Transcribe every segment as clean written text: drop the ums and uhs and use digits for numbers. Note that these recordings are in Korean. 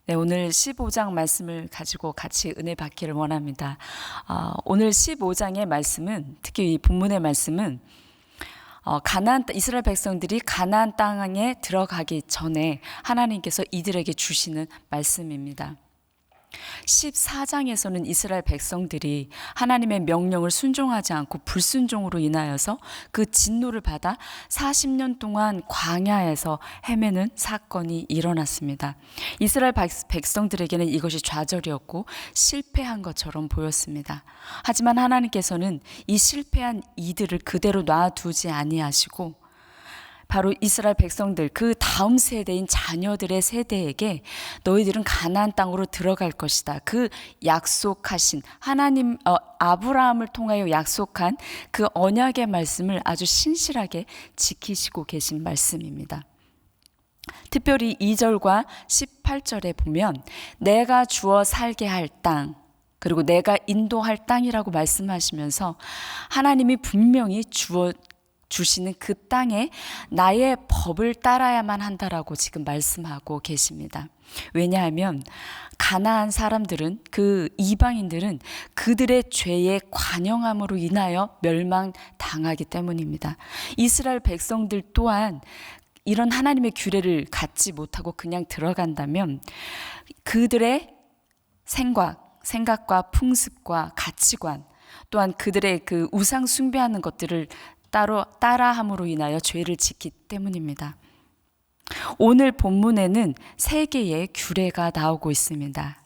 네, 오늘 15장 말씀을 가지고 같이 은혜 받기를 원합니다. 오늘 15장의 말씀은, 특히 이 본문의 말씀은 이스라엘 백성들이 가나안 땅에 들어가기 전에 하나님께서 이들에게 주시는 말씀입니다. 14장에서는 이스라엘 백성들이 하나님의 명령을 순종하지 않고 불순종으로 인하여서 그 진노를 받아 40년 동안 광야에서 헤매는 사건이 일어났습니다. 이스라엘 백성들에게는 이것이 좌절이었고 실패한 것처럼 보였습니다. 하지만 하나님께서는 이 실패한 이들을 그대로 놔두지 아니하시고 바로 이스라엘 백성들, 그 다음 세대인 자녀들의 세대에게 너희들은 가나안 땅으로 들어갈 것이다. 그 약속하신 하나님, 아브라함을 통하여 약속한 그 언약의 말씀을 아주 신실하게 지키시고 계신 말씀입니다. 특별히 2절과 18절에 보면 내가 주어 살게 할 땅, 그리고 내가 인도할 땅이라고 말씀하시면서 하나님이 분명히 주시는 그 땅에 나의 법을 따라야만 한다라고 지금 말씀하고 계십니다. 왜냐하면 가나안 사람들은, 그 이방인들은 그들의 죄의 관영함으로 인하여 멸망당하기 때문입니다. 이스라엘 백성들 또한 이런 하나님의 규례를 갖지 못하고 그냥 들어간다면 그들의 생각과 풍습과 가치관, 또한 그들의 그 우상 숭배하는 것들을 따라함으로 인하여 죄를 짓기 때문입니다. 오늘 본문에는 세 개의 규례가 나오고 있습니다.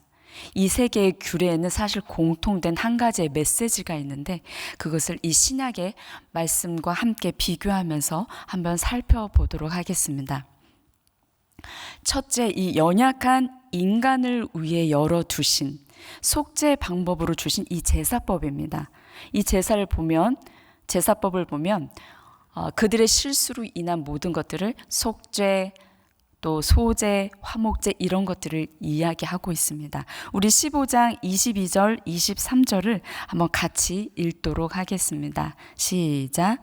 이 세 개의 규례에는 사실 공통된 한 가지의 메시지가 있는데 그것을 이 신약의 말씀과 함께 비교하면서 한번 살펴보도록 하겠습니다. 첫째, 이 연약한 인간을 위해 열어두신 속죄 방법으로 주신 이 제사법입니다. 이 제사법을 보면 그들의 실수로 인한 모든 것들을 속죄, 또 소죄, 화목죄 이런 것들을 이야기하고 있습니다. 우리 15장 22절, 23절을 한번 같이 읽도록 하겠습니다. 시작.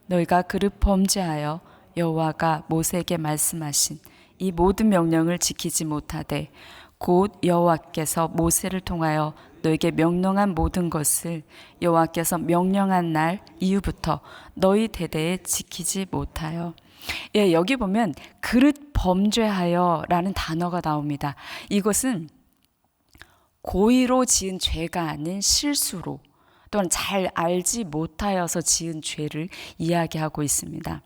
너희가 그릇 범죄하여 여호와가 모세에게 말씀하신 이 모든 명령을 지키지 못하되 곧 여호와께서 모세를 통하여 너에게 명령한 모든 것을 여호와께서 명령한 날 이후부터 너희 대대에 지키지 못하여. 여기 보면 그릇 범죄하여 라는 단어가 나옵니다. 이것은 고의로 지은 죄가 아닌 실수로 또는 잘 알지 못하여서 지은 죄를 이야기하고 있습니다.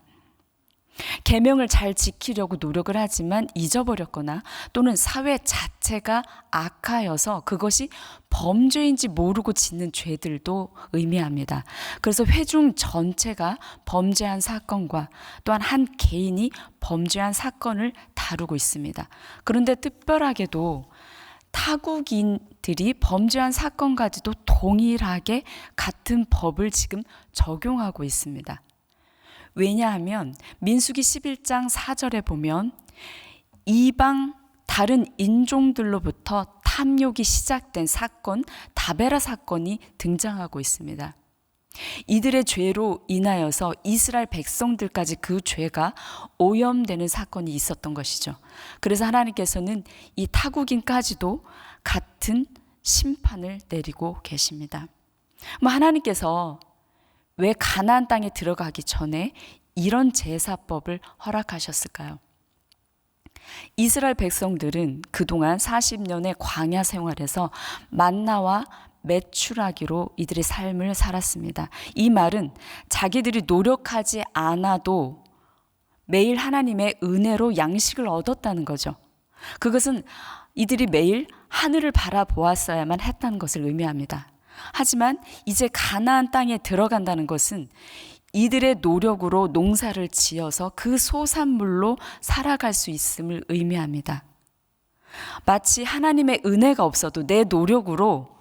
계명을 잘 지키려고 노력을 하지만 잊어버렸거나 또는 사회 자체가 악하여서 그것이 범죄인지 모르고 짓는 죄들도 의미합니다. 그래서 회중 전체가 범죄한 사건과 또한 한 개인이 범죄한 사건을 다루고 있습니다. 그런데 특별하게도 타국인들이 범죄한 사건까지도 동일하게 같은 법을 지금 적용하고 있습니다. 왜냐하면 민수기 11장 4절에 보면 이방 다른 인종들로부터 탐욕이 시작된 사건, 다베라 사건이 등장하고 있습니다. 이들의 죄로 인하여서 이스라엘 백성들까지 그 죄가 오염되는 사건이 있었던 것이죠. 그래서 하나님께서는 이 타국인까지도 같은 심판을 내리고 계십니다. 하나님께서 왜 가나안 땅에 들어가기 전에 이런 제사법을 허락하셨을까요? 이스라엘 백성들은 그동안 40년의 광야 생활에서 만나와 메추라기로 이들의 삶을 살았습니다. 이 말은 자기들이 노력하지 않아도 매일 하나님의 은혜로 양식을 얻었다는 거죠. 그것은 이들이 매일 하늘을 바라보았어야만 했다는 것을 의미합니다. 하지만 이제 가나안 땅에 들어간다는 것은 이들의 노력으로 농사를 지어서 그 소산물로 살아갈 수 있음을 의미합니다. 마치 하나님의 은혜가 없어도 내 노력으로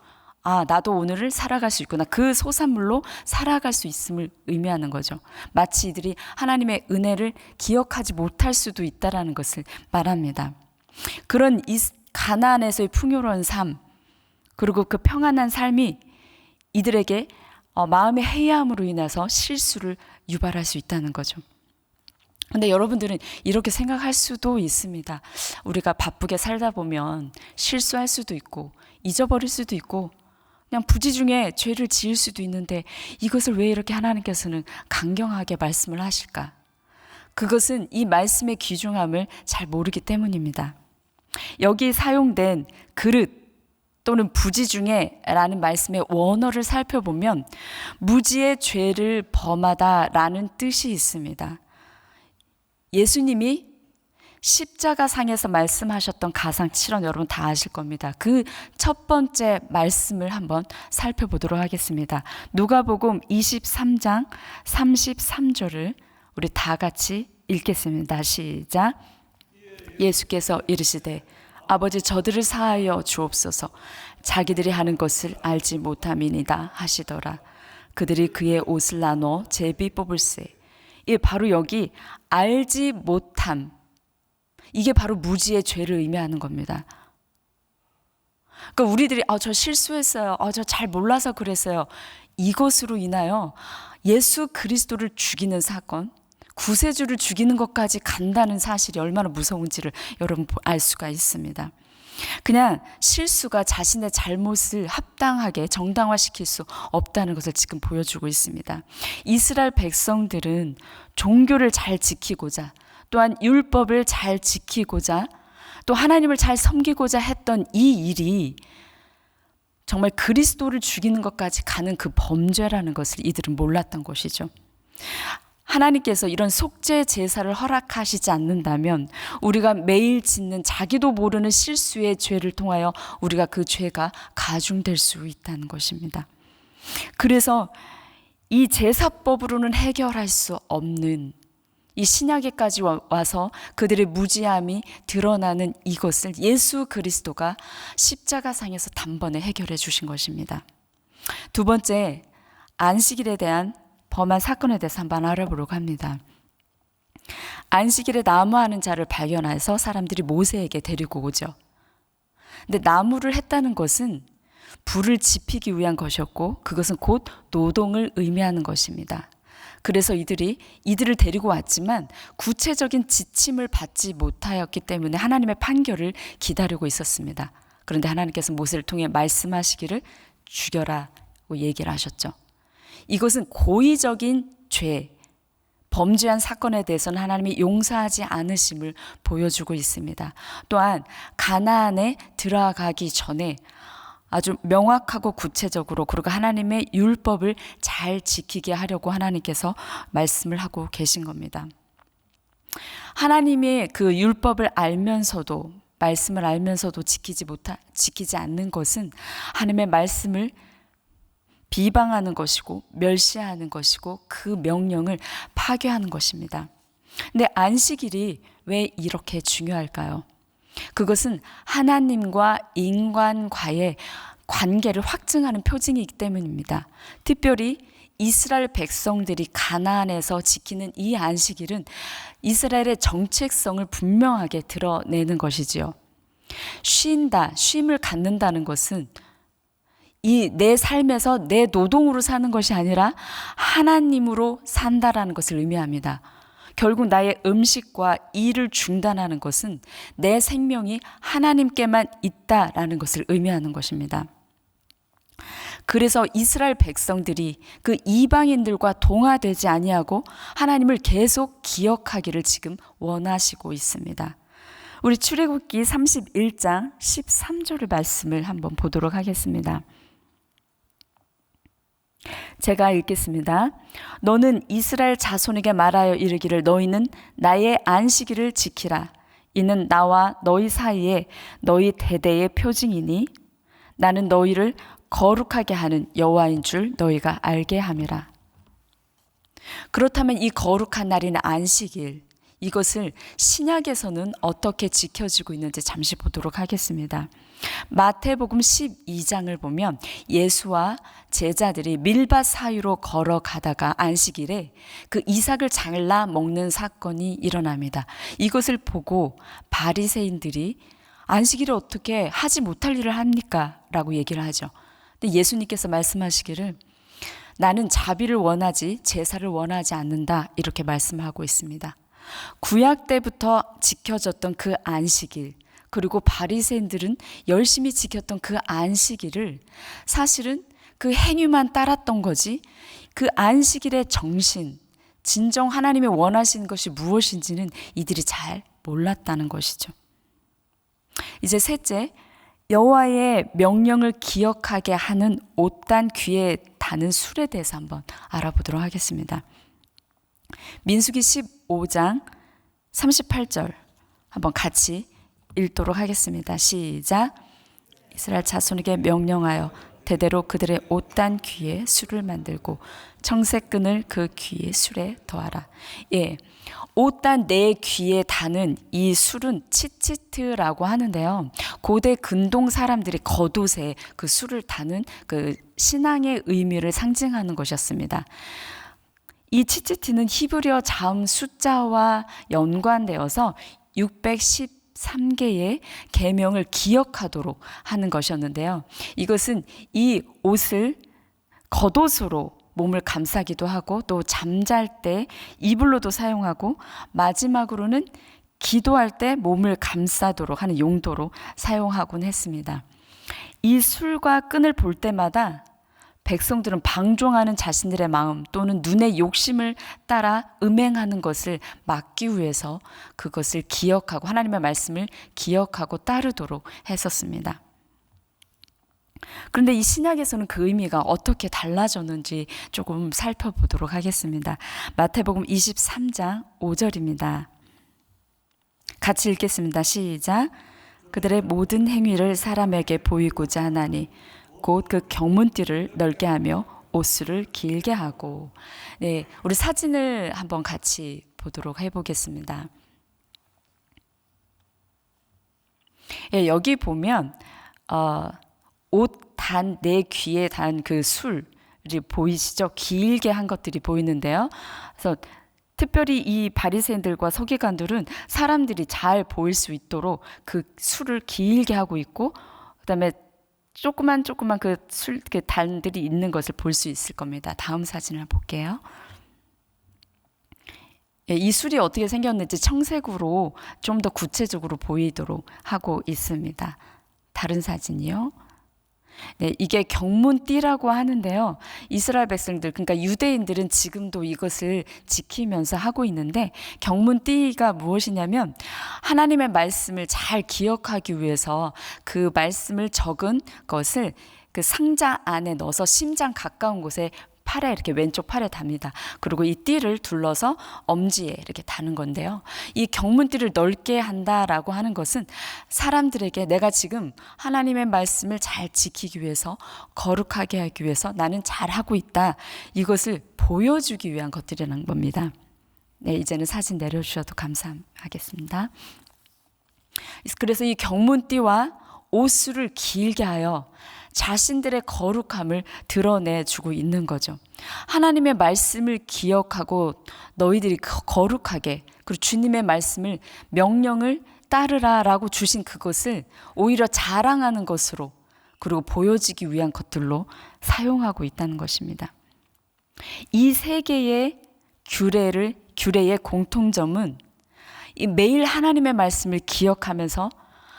나도 오늘을 살아갈 수 있구나. 그 소산물로 살아갈 수 있음을 의미하는 거죠. 마치 이들이 하나님의 은혜를 기억하지 못할 수도 있다는 것을 말합니다. 그런 가나안에서의 풍요로운 삶, 그리고 그 평안한 삶이 이들에게 마음의 해이함으로 인해서 실수를 유발할 수 있다는 거죠. 근데 여러분들은 이렇게 생각할 수도 있습니다. 우리가 바쁘게 살다 보면 실수할 수도 있고 잊어버릴 수도 있고 그냥 부지중에 죄를 지을 수도 있는데 이것을 왜 이렇게 하나님께서는 강경하게 말씀을 하실까? 그것은 이 말씀의 귀중함을 잘 모르기 때문입니다. 여기 사용된 그릇 또는 부지중에 라는 말씀의 원어를 살펴보면 무지의 죄를 범하다라는 뜻이 있습니다. 예수님이 십자가상에서 말씀하셨던 가상칠언 여러분 다 아실 겁니다. 그 첫 번째 말씀을 한번 살펴보도록 하겠습니다. 누가복음 23장 33절을 우리 다 같이 읽겠습니다. 시작. 예수께서 이르시되 아버지 저들을 사하여 주옵소서 자기들이 하는 것을 알지 못함이니이다 하시더라. 그들이 그의 옷을 나눠 제비 뽑을세. 이 바로 여기 알지 못함, 이게 바로 무지의 죄를 의미하는 겁니다. 그러니까 우리들이 저 실수했어요. 저 잘 몰라서 그랬어요. 이것으로 인하여 예수 그리스도를 죽이는 사건, 구세주를 죽이는 것까지 간다는 사실이 얼마나 무서운지를 여러분 알 수가 있습니다. 그냥 실수가 자신의 잘못을 합당하게 정당화시킬 수 없다는 것을 지금 보여주고 있습니다. 이스라엘 백성들은 종교를 잘 지키고자 또한 율법을 잘 지키고자 또 하나님을 잘 섬기고자 했던 이 일이 정말 그리스도를 죽이는 것까지 가는 그 범죄라는 것을 이들은 몰랐던 것이죠. 하나님께서 이런 속죄 제사를 허락하시지 않는다면 우리가 매일 짓는 자기도 모르는 실수의 죄를 통하여 우리가 그 죄가 가중될 수 있다는 것입니다. 그래서 이 제사법으로는 해결할 수 없는 이 신약에까지 와서 그들의 무지함이 드러나는 이것을 예수 그리스도가 십자가상에서 단번에 해결해 주신 것입니다. 두 번째, 안식일에 대한 범한 사건에 대해서 한번 알아보려고 합니다. 안식일에 나무하는 자를 발견해서 사람들이 모세에게 데리고 오죠. 근데 나무를 했다는 것은 불을 지피기 위한 것이었고 그것은 곧 노동을 의미하는 것입니다. 그래서 이들을 데리고 왔지만 구체적인 지침을 받지 못하였기 때문에 하나님의 판결을 기다리고 있었습니다. 그런데 하나님께서 모세를 통해 말씀하시기를 죽여라고 얘기를 하셨죠. 이것은 고의적인 죄, 범죄한 사건에 대해서는 하나님이 용서하지 않으심을 보여주고 있습니다. 또한 가나안에 들어가기 전에 아주 명확하고 구체적으로 그리고 하나님의 율법을 잘 지키게 하려고 하나님께서 말씀을 하고 계신 겁니다. 하나님의 그 율법을 알면서도 말씀을 알면서도 지키지 않는 것은 하나님의 말씀을 비방하는 것이고 멸시하는 것이고 그 명령을 파괴하는 것입니다. 근데 안식일이 왜 이렇게 중요할까요? 그것은 하나님과 인간과의 관계를 확증하는 표징이기 때문입니다. 특별히 이스라엘 백성들이 가나안에서 지키는 이 안식일은 이스라엘의 정체성을 분명하게 드러내는 것이지요. 쉼을 갖는다는 것은 이 내 삶에서 내 노동으로 사는 것이 아니라 하나님으로 산다라는 것을 의미합니다. 결국 나의 음식과 일을 중단하는 것은 내 생명이 하나님께만 있다라는 것을 의미하는 것입니다. 그래서 이스라엘 백성들이 그 이방인들과 동화되지 아니하고 하나님을 계속 기억하기를 지금 원하시고 있습니다. 우리 출애굽기 31장 13절의 말씀을 한번 보도록 하겠습니다. 제가 읽겠습니다. 너는 이스라엘 자손에게 말하여 이르기를 너희는 나의 안식일을 지키라. 이는 나와 너희 사이에 너희 대대의 표징이니 나는 너희를 거룩하게 하는 여호와인 줄 너희가 알게 함이라. 그렇다면 이 거룩한 날인 안식일, 이것을 신약에서는 어떻게 지켜지고 있는지 잠시 보도록 하겠습니다. 마태복음 12장을 보면 예수와 제자들이 밀밭 사이로 걸어가다가 안식일에 그 이삭을 잘라 먹는 사건이 일어납니다. 이것을 보고 바리새인들이 안식일에 어떻게 하지 못할 일을 합니까? 라고 얘기를 하죠. 근데 예수님께서 말씀하시기를 나는 자비를 원하지 제사를 원하지 않는다 이렇게 말씀하고 있습니다. 구약 때부터 지켜졌던 그 안식일, 그리고 바리새인들은 열심히 지켰던 그 안식일을 사실은 그 행위만 따랐던 거지, 그 안식일의 정신, 진정 하나님이 원하시는 것이 무엇인지는 이들이 잘 몰랐다는 것이죠. 이제 셋째, 여호와의 명령을 기억하게 하는 옷단 귀에 다는 술에 대해서 한번 알아보도록 하겠습니다. 민수기 15장 38절 한번 같이 읽도록 하겠습니다. 시작. 이스라엘 자손에게 명령하여 대대로 그들의 옷단 귀에 술을 만들고 청색끈을 그 귀에 술에 더하라. 예, 옷단 내 귀에 다는 이 술은 치치트라고 하는데요. 고대 근동 사람들이 겉옷에 그 술을 다는 그 신앙의 의미를 상징하는 것이었습니다. 이 치치트는 히브리어 자음 숫자와 연관되어서 613개의 계명을 기억하도록 하는 것이었는데요. 이것은 이 옷을 겉옷으로 몸을 감싸기도 하고 또 잠잘 때 이불로도 사용하고 마지막으로는 기도할 때 몸을 감싸도록 하는 용도로 사용하곤 했습니다. 이 술과 끈을 볼 때마다 백성들은 방종하는 자신들의 마음 또는 눈의 욕심을 따라 음행하는 것을 막기 위해서 그것을 기억하고 하나님의 말씀을 기억하고 따르도록 했었습니다. 그런데 이 신약에서는 그 의미가 어떻게 달라졌는지 조금 살펴보도록 하겠습니다. 마태복음 23장 5절입니다. 같이 읽겠습니다. 시작. 그들의 모든 행위를 사람에게 보이고자 하나니 곧 그 경문띠를 넓게 하며 옷수를 길게 하고. 네, 우리 사진을 한번 같이 보도록 해보겠습니다. 예, 여기 보면 옷 단 내 귀에 단 그 술이 보이시죠? 길게 한 것들이 보이는데요. 그래서 특별히 이 바리새인들과 서기관들은 사람들이 잘 보일 수 있도록 그 술을 길게 하고 있고, 그다음에 조그만 그 술 단들이 있는 것을 볼 수 있을 겁니다. 다음 사진을 볼게요. 예, 이 술이 어떻게 생겼는지 청색으로 좀 더 구체적으로 보이도록 하고 있습니다. 다른 사진이요. 네, 이게 경문띠라고 하는데요. 이스라엘 백성들, 그러니까 유대인들은 지금도 이것을 지키면서 하고 있는데, 경문띠가 무엇이냐면 하나님의 말씀을 잘 기억하기 위해서 그 말씀을 적은 것을 그 상자 안에 넣어서 심장 가까운 곳에 팔에 이렇게 왼쪽 팔에 답니다. 그리고 이 띠를 둘러서 엄지에 이렇게 다는 건데요. 이 경문띠를 넓게 한다라고 하는 것은 사람들에게 내가 지금 하나님의 말씀을 잘 지키기 위해서, 거룩하게 하기 위해서 나는 잘하고 있다, 이것을 보여주기 위한 것들이라는 겁니다. 네, 이제는 사진 내려주셔도 감사하겠습니다. 그래서 이 경문띠와 옷수를 길게 하여 자신들의 거룩함을 드러내주고 있는 거죠. 하나님의 말씀을 기억하고 너희들이 거룩하게, 그리고 주님의 말씀을, 명령을 따르라라고 주신 그것을 오히려 자랑하는 것으로, 그리고 보여지기 위한 것들로 사용하고 있다는 것입니다. 이 세 개의 규례의 공통점은 매일 하나님의 말씀을 기억하면서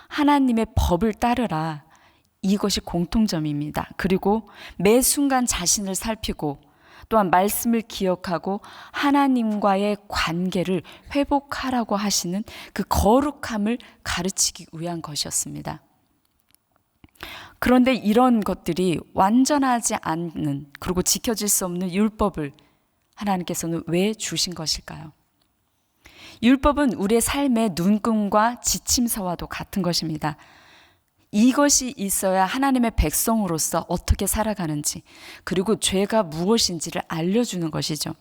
하나님의 법을 따르라, 이것이 공통점입니다. 그리고 매 순간 자신을 살피고 또한 말씀을 기억하고 하나님과의 관계를 회복하라고 하시는 그 거룩함을 가르치기 위한 것이었습니다. 그런데 이런 것들이 완전하지 않는, 그리고 지켜질 수 없는 율법을 하나님께서는 왜 주신 것일까요? 율법은 우리의 삶의 눈금과 지침서와도 같은 것입니다. 이것이 있어야 하나님의 백성으로서 어떻게 살아가는지, 그리고 죄가 무엇인지를 알려주는 것이죠.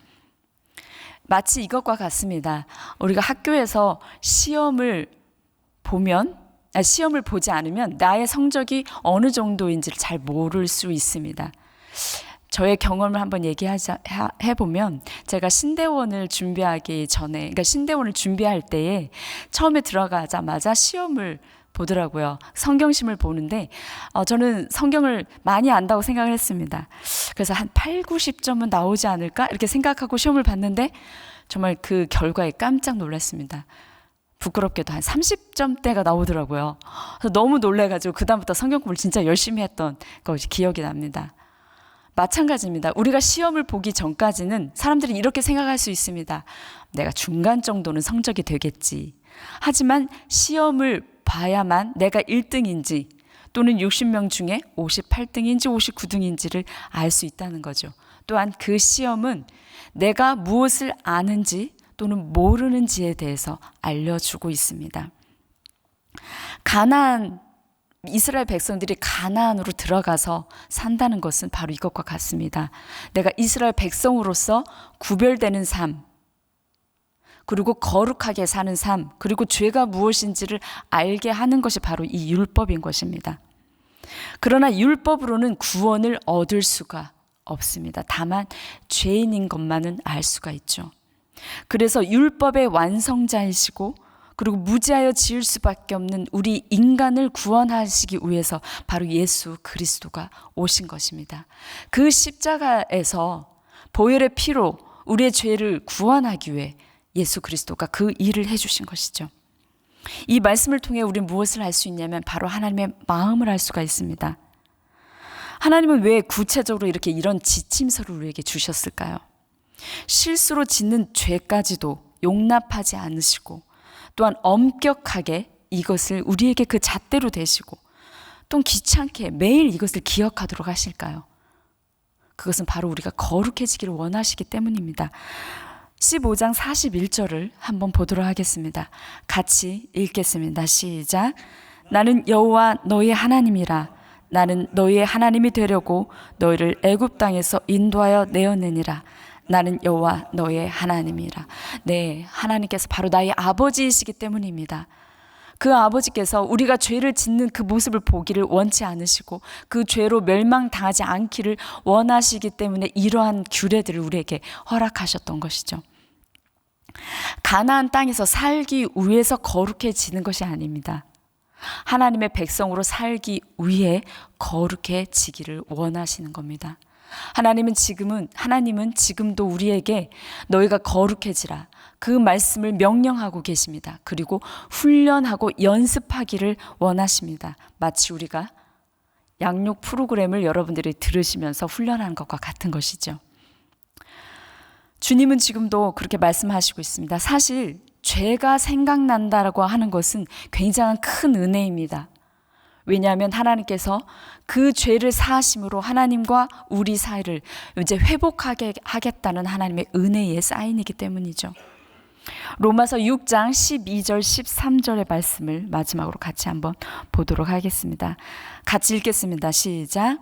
마치 이것과 같습니다. 우리가 학교에서 시험을 보지 않으면 나의 성적이 어느 정도인지를 잘 모를 수 있습니다. 저의 경험을 한번 해보면, 제가 신대원을 준비하기 전에, 그러니까 신대원을 준비할 때에 처음에 들어가자마자 시험을 보더라고요. 성경심을 보는데 저는 성경을 많이 안다고 생각을 했습니다. 그래서 한 8, 90점은 나오지 않을까 이렇게 생각하고 시험을 봤는데 정말 그 결과에 깜짝 놀랐습니다. 부끄럽게도 한 30점대가 나오더라고요. 그래서 너무 놀래가지고 그다음부터 성경 공부를 진짜 열심히 했던 것이 기억이 납니다. 마찬가지입니다. 우리가 시험을 보기 전까지는 사람들이 이렇게 생각할 수 있습니다. 내가 중간 정도는 성적이 되겠지. 하지만 시험을 봐야만 내가 1등인지 또는 60명 중에 58등인지 59등인지를 알 수 있다는 거죠. 또한 그 시험은 내가 무엇을 아는지 또는 모르는지에 대해서 알려주고 있습니다. 이스라엘 백성들이 가나안으로 들어가서 산다는 것은 바로 이것과 같습니다. 내가 이스라엘 백성으로서 구별되는 삶, 그리고 거룩하게 사는 삶, 그리고 죄가 무엇인지를 알게 하는 것이 바로 이 율법인 것입니다. 그러나 율법으로는 구원을 얻을 수가 없습니다. 다만 죄인인 것만은 알 수가 있죠. 그래서 율법의 완성자이시고 그리고 무지하여 지을 수밖에 없는 우리 인간을 구원하시기 위해서 바로 예수 그리스도가 오신 것입니다. 그 십자가에서 보혈의 피로 우리의 죄를 구원하기 위해 예수 그리스도가 그 일을 해주신 것이죠. 이 말씀을 통해 우리는 무엇을 알 수 있냐면 바로 하나님의 마음을 알 수가 있습니다. 하나님은 왜 구체적으로 이렇게 이런 지침서를 우리에게 주셨을까요? 실수로 짓는 죄까지도 용납하지 않으시고 또한 엄격하게 이것을 우리에게 그 잣대로 대시고 또 귀찮게 매일 이것을 기억하도록 하실까요? 그것은 바로 우리가 거룩해지기를 원하시기 때문입니다. 15장 41절을 한번 보도록 하겠습니다. 같이 읽겠습니다. 시작. 나는 여호와 너희 하나님이라. 나는 너희의 하나님이 되려고 너희를 애굽 땅에서 인도하여 내어내니라. 나는 여호와 너의 하나님이라. 네, 하나님께서 바로 나의 아버지이시기 때문입니다. 그 아버지께서 우리가 죄를 짓는 그 모습을 보기를 원치 않으시고 그 죄로 멸망당하지 않기를 원하시기 때문에 이러한 규례들을 우리에게 허락하셨던 것이죠. 가나안 땅에서 살기 위해서 거룩해지는 것이 아닙니다. 하나님의 백성으로 살기 위해 거룩해지기를 원하시는 겁니다. 하나님은 지금도 우리에게 너희가 거룩해지라 그 말씀을 명령하고 계십니다. 그리고 훈련하고 연습하기를 원하십니다. 마치 우리가 양육 프로그램을 여러분들이 들으시면서 훈련하는 것과 같은 것이죠. 주님은 지금도 그렇게 말씀하시고 있습니다. 사실 죄가 생각난다라고 하는 것은 굉장한 큰 은혜입니다. 왜냐하면 하나님께서 그 죄를 사하심으로 하나님과 우리 사이를 이제 회복하게 하겠다는 하나님의 은혜의 사인이기 때문이죠. 로마서 6장 12절 13절의 말씀을 마지막으로 같이 한번 보도록 하겠습니다. 같이 읽겠습니다. 시작.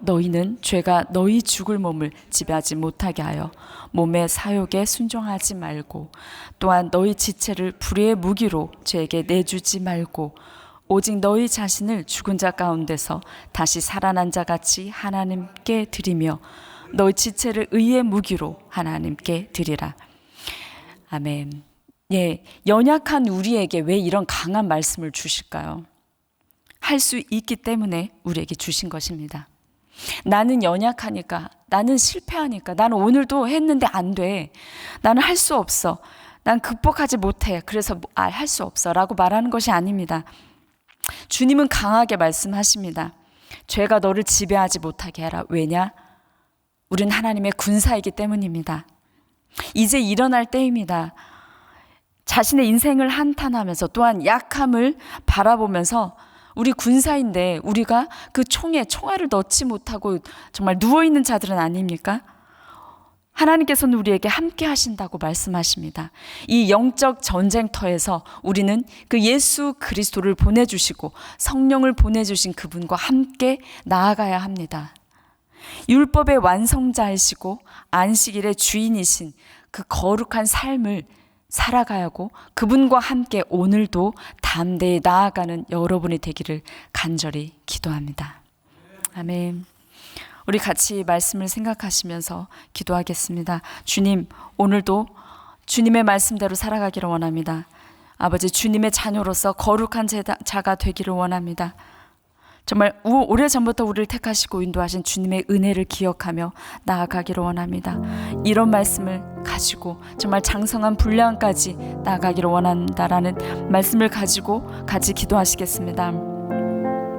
너희는 죄가 너희 죽을 몸을 지배하지 못하게 하여 몸의 사욕에 순종하지 말고 또한 너희 지체를 불의의 무기로 죄에게 내주지 말고 오직 너희 자신을 죽은 자 가운데서 다시 살아난 자 같이 하나님께 드리며 너희 지체를 의의 무기로 하나님께 드리라. 아멘. 예, 연약한 우리에게 왜 이런 강한 말씀을 주실까요? 할 수 있기 때문에 우리에게 주신 것입니다. 나는 연약하니까, 나는 실패하니까, 나는 오늘도 했는데 안 돼. 나는 할 수 없어. 난 극복하지 못해. 그래서 할 수 없어. 라고 말하는 것이 아닙니다. 주님은 강하게 말씀하십니다. 죄가 너를 지배하지 못하게 해라. 왜냐? 우린 하나님의 군사이기 때문입니다. 이제 일어날 때입니다. 자신의 인생을 한탄하면서 또한 약함을 바라보면서 우리 군사인데 우리가 그 총알을 넣지 못하고 정말 누워있는 자들은 아닙니까? 하나님께서는 우리에게 함께 하신다고 말씀하십니다. 이 영적 전쟁터에서 우리는 그 예수 그리스도를 보내주시고 성령을 보내주신 그분과 함께 나아가야 합니다. 율법의 완성자이시고 안식일의 주인이신 그 거룩한 삶을 살아가야 하고 그분과 함께 오늘도 담대히 나아가는 여러분이 되기를 간절히 기도합니다. 아멘. 우리 같이 말씀을 생각하시면서 기도하겠습니다. 주님, 오늘도 주님의 말씀대로 살아가기를 원합니다. 아버지, 주님의 자녀로서 거룩한 자가 되기를 원합니다. 정말 오래전부터 우리를 택하시고 인도하신 주님의 은혜를 기억하며 나아가기를 원합니다. 이런 말씀을 가지고 정말 장성한 분량까지 나아가기를 원한다라는 말씀을 가지고 같이 기도하시겠습니다.